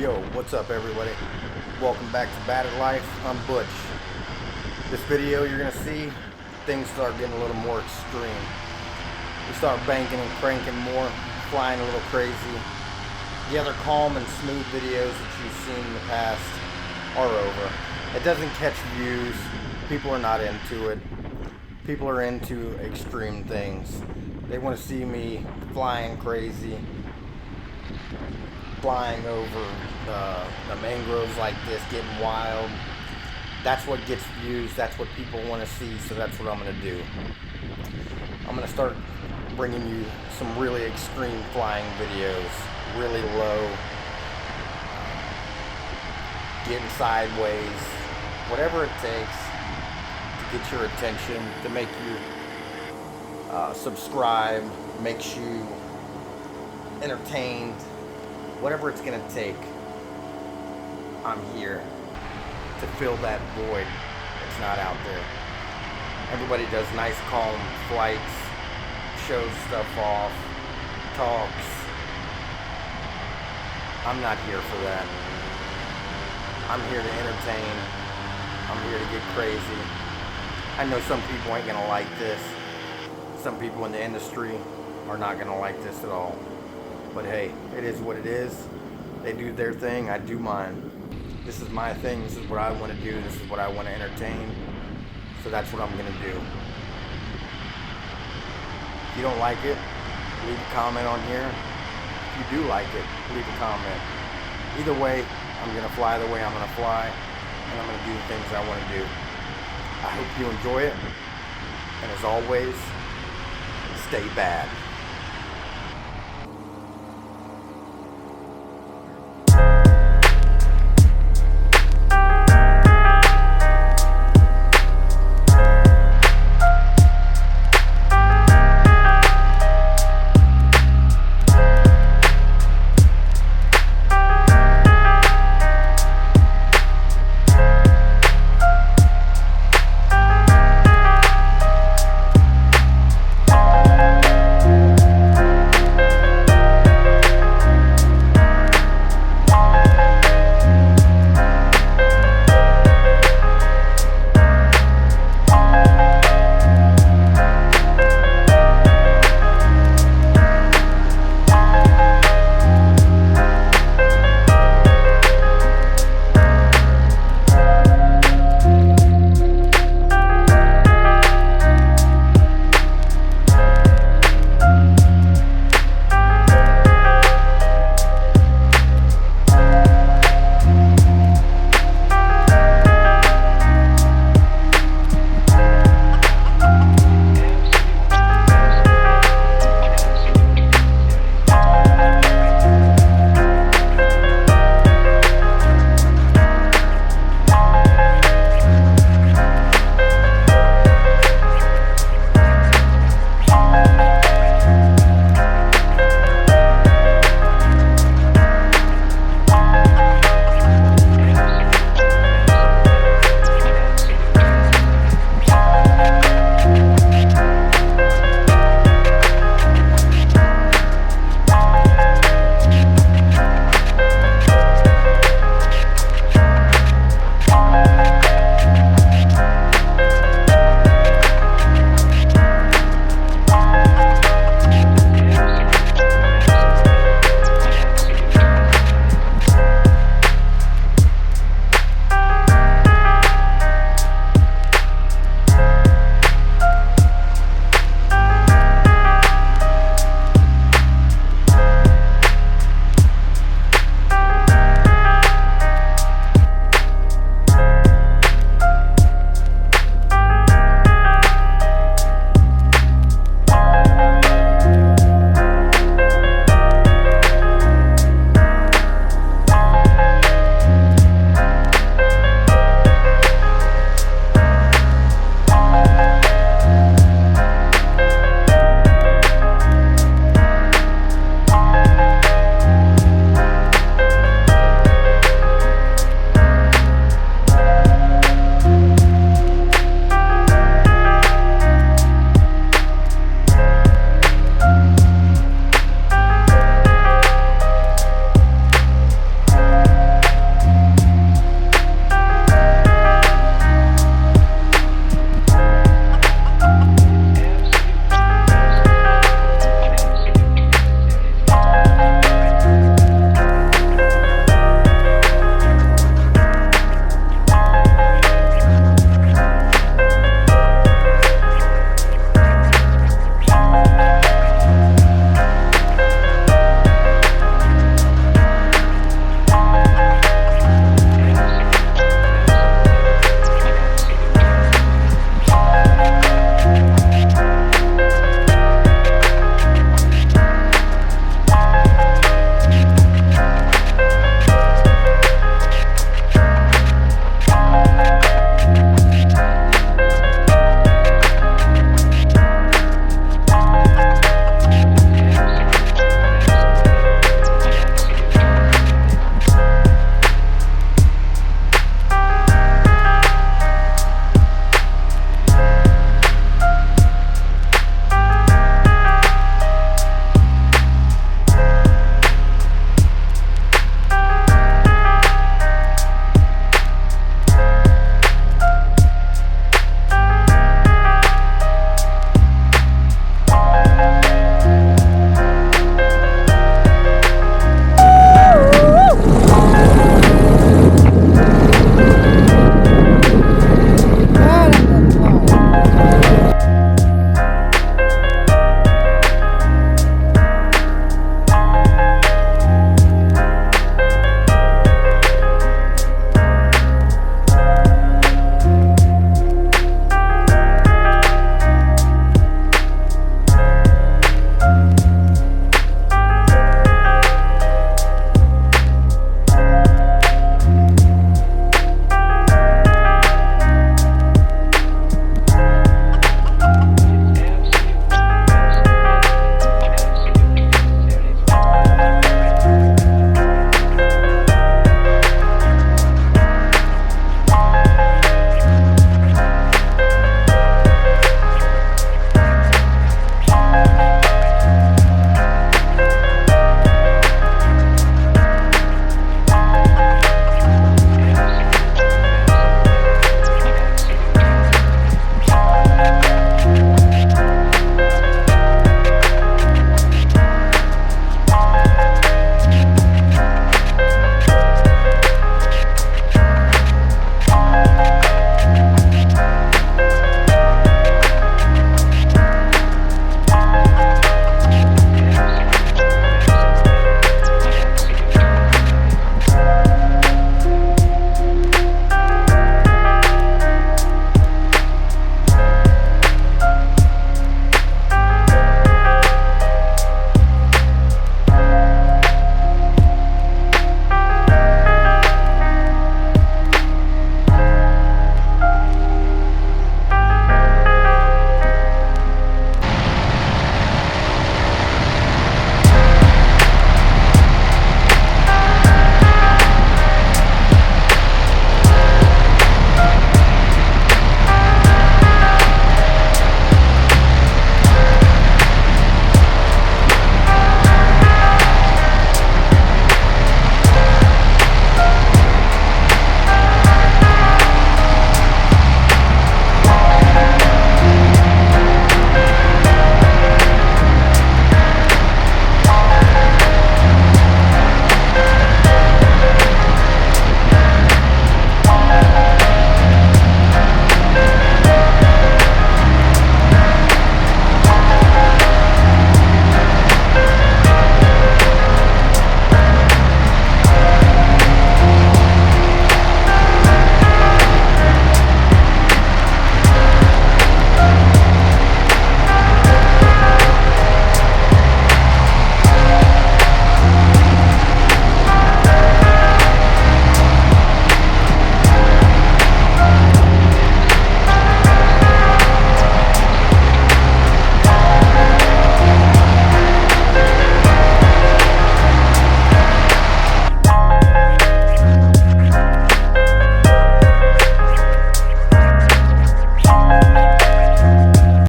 Yo, what's up everybody? Welcome back to Battered Life. I'm Butch. This video you're gonna see, things start getting a little more extreme. We start banking and cranking more, flying a little crazy. The other calm and smooth videos that you've seen in the past are over. It doesn't catch views. People are not into it. People are into extreme things. They want to see me flying crazy, flying over the mangroves like this, getting wild. That's what gets views. That's what people want to see. So that's what I'm going to do. I'm going to start bringing you some really extreme flying videos, really low, getting sideways, whatever it takes to get your attention, to make you subscribe, makes you entertained, whatever it's going to take. I'm here to fill that void that's not out there. Everybody does nice calm flights, shows stuff off, talks. I'm not here for that. I'm here to entertain. I'm here to get crazy. I know some people ain't gonna like this. Some people in the industry are not gonna like this at all. But hey, it is what it is. They do their thing, I do mine. This is my thing, this is what I want to do, this is what I want to entertain. So that's what I'm gonna do. If you don't like it, leave a comment on here. If you do like it, leave a comment. Either way, I'm gonna fly the way I'm gonna fly, and I'm gonna do the things I want to do. I hope you enjoy it, and as always, stay bad.